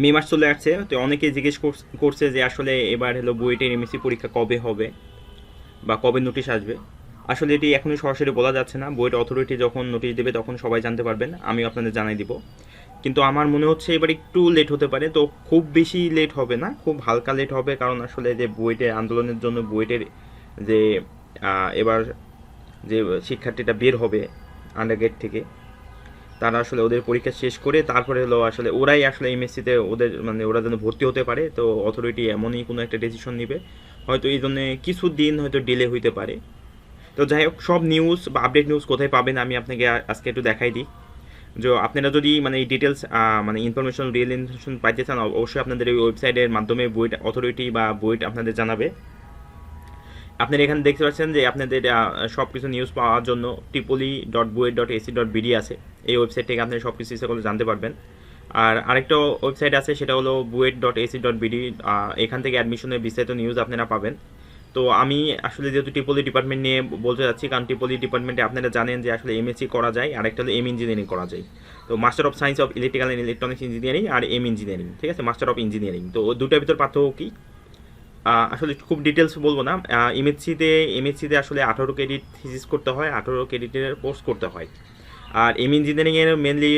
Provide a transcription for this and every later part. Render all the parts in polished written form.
মে মাস চলে আসছে, তো অনেকেই জিজ্ঞেস করছে যে আসলে এবার হলো বুয়েটের এমএসসি পরীক্ষা কবে হবে বা কবে নোটিশ আসবে। আসলে এটি এখনই সরাসরি বলা যাচ্ছে না, বুয়েট অথরিটি যখন নোটিশ দেবে তখন সবাই জানতে পারবেন, আমিও আপনাদের জানাই দিব। কিন্তু আমার মনে হচ্ছে এবার একটু লেট হতে পারে, তো খুব বেশি লেট হবে না, খুব হালকা লেট হবে, কারণ আসলে যে বুয়েটের আন্দোলনের জন্য বুয়েটের যে এবার যে শিক্ষার্থীটা বের হবে আন্ডার গেট থেকে, তারা আসলে ওদের পরীক্ষা শেষ করে তারপরে হলো আসলে ওরাই আসলে এমএসসিতে ওদের মানে ওরা যেন ভর্তি হতে পারে, তো অথরিটি এমনই কোনো একটা ডিসিশন নেবে, হয়তো এই জন্য কিছু দিন হয়তো ডিলে হইতে পারে। তো যাই হোক, সব নিউজ বা আপডেট নিউজ কোথায় পাবেন আমি আপনাকে আজকে একটু দেখাই দিই। যে আপনারা যদি মানে এই ডিটেলস মানে ইনফরমেশন রিয়েল ইনফরমেশন পাইতে চান, অবশ্যই আপনাদের এই ওয়েবসাইটের মাধ্যমে বুয়েট অথরিটি বা বুয়েট আপনাদের জানাবে। আপনারা এখানে দেখতে পাচ্ছেন যে আপনাদের সব কিছু নিউজ পাওয়ার জন্য tripoli.buet.ac.bd আছে, এই ওয়েবসাইট থেকে আপনি সব কিছু ইচ্ছা করলে জানতে পারবেন। আর আরেকটা ওয়েবসাইট আছে, সেটা হলো buet.ac.bd, এখান থেকে অ্যাডমিশনের বিস্তারিত নিউজ আপনারা পাবেন। তো আমি আসলে যেহেতু টিপলি ডিপার্টমেন্ট নিয়ে বলতে যাচ্ছি, কারণ টিপলি ডিপার্টমেন্টে আপনারা জানেন যে আসলে এমএসসি করা যায়, আরেকটা হলো এম ইঞ্জিনিয়ারিং করা যায়। তো master of science of electrical and electronics engineering আর এম ইঞ্জিনিয়ারিং, ঠিক আছে, মাস্টার অফ ইঞ্জিনিয়ারিং। তো ওই দুটার ভিতর পার্থক্য কী, আসলে খুব ডিটেলস বলবো না। এমএসসিতে আসলে 18 ক্রেডিট থিসিস করতে হয়, 18 ক্রেডিটের কোর্স করতে হয়। আর এম ইঞ্জিনিয়ারিংয়ের মেনলি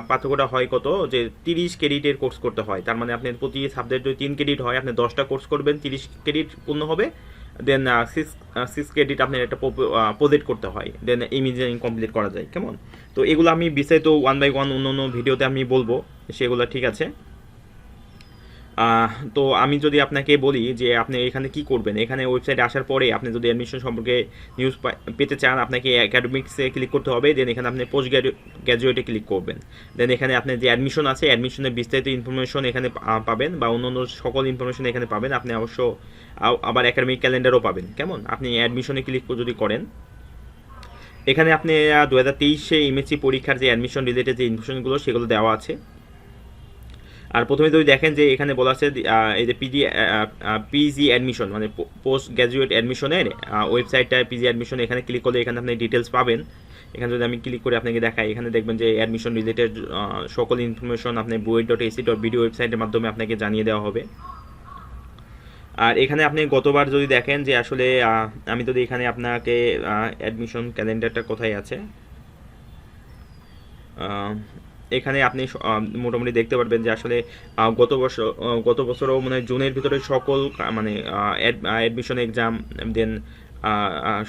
পার্থক্যটা হয় কত, যে 30 ক্রেডিটের কোর্স করতে হয়। তার মানে আপনি প্রতি সাবজেক্ট যদি 3 ক্রেডিট হয়, আপনি 10টা কোর্স করবেন, 30 ক্রেডিট পূর্ণ হবে। দেন সিক্স ক্রেডিট আপনার একটা প্রজেক্ট করতে হয়, দেন এম ইঞ্জিনিয়ারিং কমপ্লিট করা যায়। কেমন? তো এগুলো আমি বিস্তারিত ওয়ান বাই ওয়ান অন্য অন্য ভিডিওতে আমি বলবো, সেগুলো ঠিক আছে। তো আমি যদি আপনাকে বলি যে আপনি এখানে কি করবেন, এখানে ওয়েবসাইটে আসার পরে আপনি যদি অ্যাডমিশন সম্পর্কে নিউজ পেতে চান, আপনাকে একাডেমিক্সে ক্লিক করতে হবে, দেন এখানে আপনি পোস্ট গ্র্যাজুয়েটে ক্লিক করবেন। দেন এখানে আপনার যে অ্যাডমিশন আছে, অ্যাডমিশনের বিস্তারিত ইনফরমেশন এখানে পাবেন, বা অন্য অন্য সকল ইনফরমেশন এখানে পাবেন। আপনি অবশ্য আবার একাডেমিক ক্যালেন্ডারও পাবেন। কেমন? আপনি অ্যাডমিশনে ক্লিক যদি করেন, এখানে আপনি 2023 এমএসসি পরীক্ষার যে অ্যাডমিশন রিলেটেড যে ইনফরমেশনগুলো সেগুলো দেওয়া আছে। আর প্রথমে যদি দেখেন যে এখানে বলা আছে এই যে পিজি অ্যাডমিশন মানে পোস্ট গ্র্যাজুয়েট অ্যাডমিশনের ওয়েবসাইটটায় পিজি অ্যাডমিশন, এখানে ক্লিক করলে এখানে আপনি ডিটেলস পাবেন। এখানে যদি আমি ক্লিক করে আপনাকে দেখাই, এখানে দেখবেন যে অ্যাডমিশন রিলেটেড সকল ইনফরমেশন আপনি buet.ac.bd ওয়েবসাইটের মাধ্যমে আপনাকে জানিয়ে দেওয়া হবে। আর এখানে আপনি গতবার যদি দেখেন যে আসলে আমি যদি এখানে আপনাকে অ্যাডমিশন ক্যালেন্ডারটা কোথায় আছে, এখানে আপনি মোটামুটি দেখতে পারবেন যে আসলে গত বছরও মানে জুনের ভিতরে সকল মানে অ্যাডমিশন এক্সাম দেন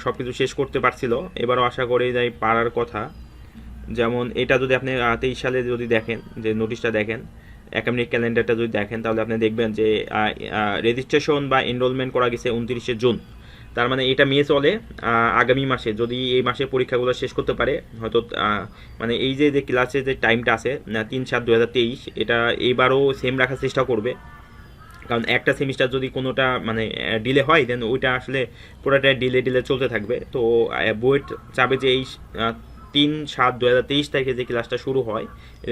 সব কিছু শেষ করতে পারছিল, এবারও আশা করি যাই পারার কথা। যেমন এটা যদি আপনি 23 সালে যদি দেখেন, যে নোটিশটা দেখেন, একাডেমিক ক্যালেন্ডারটা যদি দেখেন, তাহলে আপনি দেখবেন যে রেজিস্ট্রেশন বা এনরোলমেন্ট করা গেছে 29 জুন। তার মানে এটা মে চলে, আগামী মাসে যদি এই মাসে পরীক্ষাগুলো শেষ করতে পারে হয়তো, মানে এই যে যে ক্লাসের যে টাইমটা আছে 3/7/2023, এটা এইবারও সেম রাখার চেষ্টা করবে। কারণ একটা সেমিস্টার যদি কোনোটা মানে ডিলে হয়, দেন ওইটা আসলে পুরোটা ডিলে চলতে থাকবে। তো বুয়েট চাবে যে এই 3/7/2023 তারিখে যে ক্লাসটা শুরু হয়,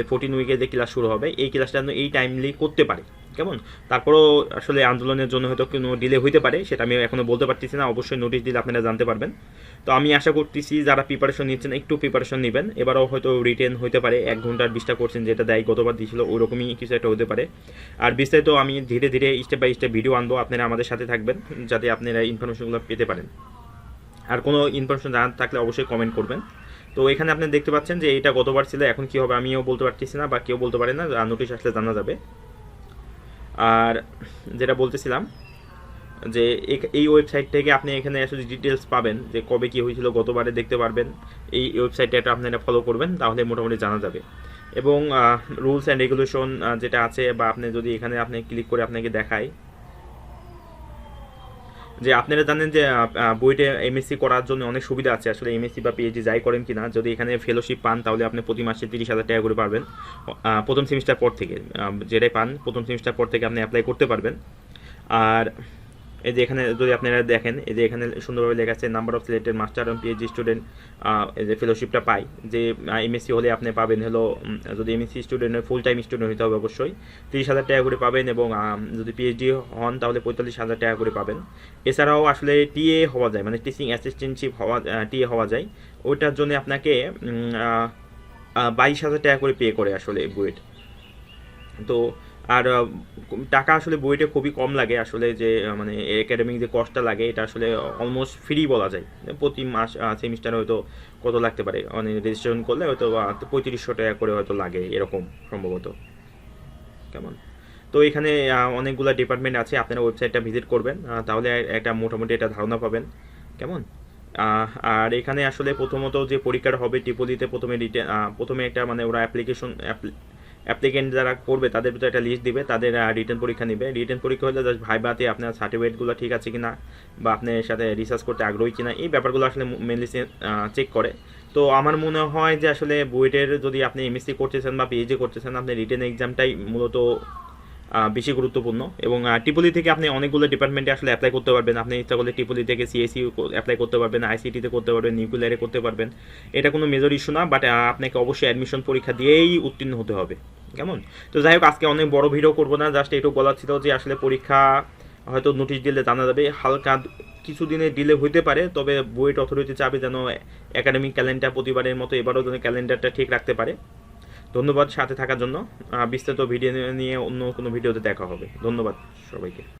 14 উইকে যে ক্লাস শুরু হবে, এই ক্লাসটা যেন এই টাইমলি করতে পারে। কেমন? তারপরও আসলে আন্দোলনের জন্য হয়তো কোনো ডিলে হইতে পারে, সেটা আমি এখনও বলতে পারতেছি না, অবশ্যই নোটিশ দিলে আপনারা জানতে পারবেন। তো আমি আশা করতেছি যারা প্রিপারেশন নিচ্ছেন একটু প্রিপারেশন নেবেন, এবারও হয়তো রিটেন হতে পারে 1 ঘন্টার 20টা কোর্সেন যেটা দেয় গতবার দিয়েছিল, ওইরকমই কিছু একটা হতে পারে। আর বিস্তারিত আমি ধীরে ধীরে স্টেপ বাই স্টেপ ভিডিও আনবো, আপনারা আমাদের সাথে থাকবেন যাতে আপনারা ইনফরমেশনগুলো পেতে পারেন। আর কোনো ইনফরমেশন জানার থাকলে অবশ্যই কমেন্ট করবেন। তো এখানে আপনি দেখতে পাচ্ছেন যে এটা গতবার ছিল, এখন কী হবে আমিও বলতে পারতেছি না, বা কেউ বলতে পারে না, নোটিশ আসলে জানা যাবে। আর যেটা বলতেছিলাম, যে এই ওয়েবসাইট থেকে আপনি এখানে আসলে ডিটেলস পাবেন, যে কবে কী হয়েছিল গতবারে দেখতে পারবেন। এই ওয়েবসাইটটা আপনারা ফলো করবেন, তাহলে মোটামুটি জানা যাবে। এবং রুলস অ্যান্ড রেগুলেশন যেটা আছে, বা আপনি যদি এখানে আপনি ক্লিক করে আপনাকে দেখায়, যে আপনারা জানেন যে বুয়েটে এমএসসি করার জন্য অনেক সুবিধা আছে। আসলে এমএসসি বা পিএইচডি যাই করেন কিনা, যদি এখানে ফেলোশিপ পান, তাহলে আপনি প্রতি মাসে 30,000 টাকা করে পাবেন। প্রথম সেমিস্টার পর থেকে যেটাই পান, প্রথম সেমিস্টার পর থেকে আপনি অ্যাপ্লাই করতে পারবেন। আর এই যে এখানে যদি আপনারা দেখেন, এই যে এখানে সুন্দরভাবে লেখা আছে নাম্বার অফ সিলেক্টেড মাস্টার এবং পিএইচডি স্টুডেন্ট এই যে ফেলোশিপটা পায়, যে এমএসসি হলে আপনি পাবেন হলো, যদি MSc student full time student হতে হবে অবশ্যই 30,000 টাকা করে পাবেন, এবং যদি পিএইচডি হন তাহলে 45,000 টাকা করে পাবেন। এছাড়াও আসলে টিএ হওয়া যায়, মানে টিচিং অ্যাসিস্ট্যান্টশিপ টিএ হওয়া যায়, ওইটার জন্য আপনাকে 22,000 টাকা করে পে করে আসলে বুয়েট। তো আর টাকা আসলে বুয়েটে খুবই কম লাগে আসলে, যে মানে একাডেমিক যে কস্টটা লাগে এটা আসলে অলমোস্ট ফ্রি বলা যায়। প্রতি মাস সেমিস্টারে হয়তো কত লাগতে পারে, মানে রেজিস্ট্রেশন করলে হয়তো 3500 টাকা করে হয়তো লাগে এরকম সম্ভবত। কেমন? তো এখানে অনেকগুলো ডিপার্টমেন্ট আছে, আপনারা ওয়েবসাইটটা ভিজিট করবেন, তাহলে একটা মোটামুটি একটা ধারণা পাবেন। কেমন? আর এখানে আসলে প্রথমত যে পরীক্ষাটা হবে টিপোলিতে, প্রথমে একটা মানে ওরা অ্যাপ্লিকেন্ট যারা করবে তাদের ভিতরে একটা লিস্ট দিবে, তাদের রিটেন পরীক্ষা নিবে। রিটেন পরীক্ষা হলে জাস্ট ভাইবাতে আপনার সার্টিফিকেটগুলো ঠিক আছে কিনা, বা আপনার সাথে রিসার্চ করতে আগ্রহী কিনা, এই ব্যাপারগুলো আসলে মেনলি চেক করে। তো আমার মনে হয় যে আসলে বুয়েটের যদি আপনি এমএসসি করতেছেন বা পিএইচডি করতেছেন, আপনি রিটেন এক্সামটাই মূলত বেশি গুরুত্বপূর্ণ। এবং টিপোলি থেকে আপনি অনেকগুলো ডিপার্টমেন্টে আসলে অ্যাপ্লাই করতে পারবেন। আপনি ইচ্ছা করলে টিপোলি থেকে সিএসসি অ্যাপ্লাই করতে পারবেন, আইসিটিতে করতে পারবেন, নিউক্লিয়ারে করতে পারবেন। এটা কোনো মেজর ইস্যু না, বাট আপনাকে অবশ্যই অ্যাডমিশন পরীক্ষা দিয়েই উত্তীর্ণ হতে হবে। কেমন? তো যাই হোক, আজকে অনেক বড় ভিডিও করবো না, জাস্ট এটুকু বলা ছিল যে আসলে পরীক্ষা হয়তো নোটিশ দিলে জানা যাবে, হালকা কিছুদিনের ডিলে হইতে পারে, তবে বুয়েট অথরিটি চাবে যেন একাডেমিক ক্যালেন্ডার প্রতিবারের মতো এবারও যেন ক্যালেন্ডারটা ঠিক রাখতে পারে। ধন্যবাদ সাথে থাকার জন্য। বিস্তারিত ভিডিও নিয়ে অন্য কোনো ভিডিওতে দেখা হবে। ধন্যবাদ সবাইকে।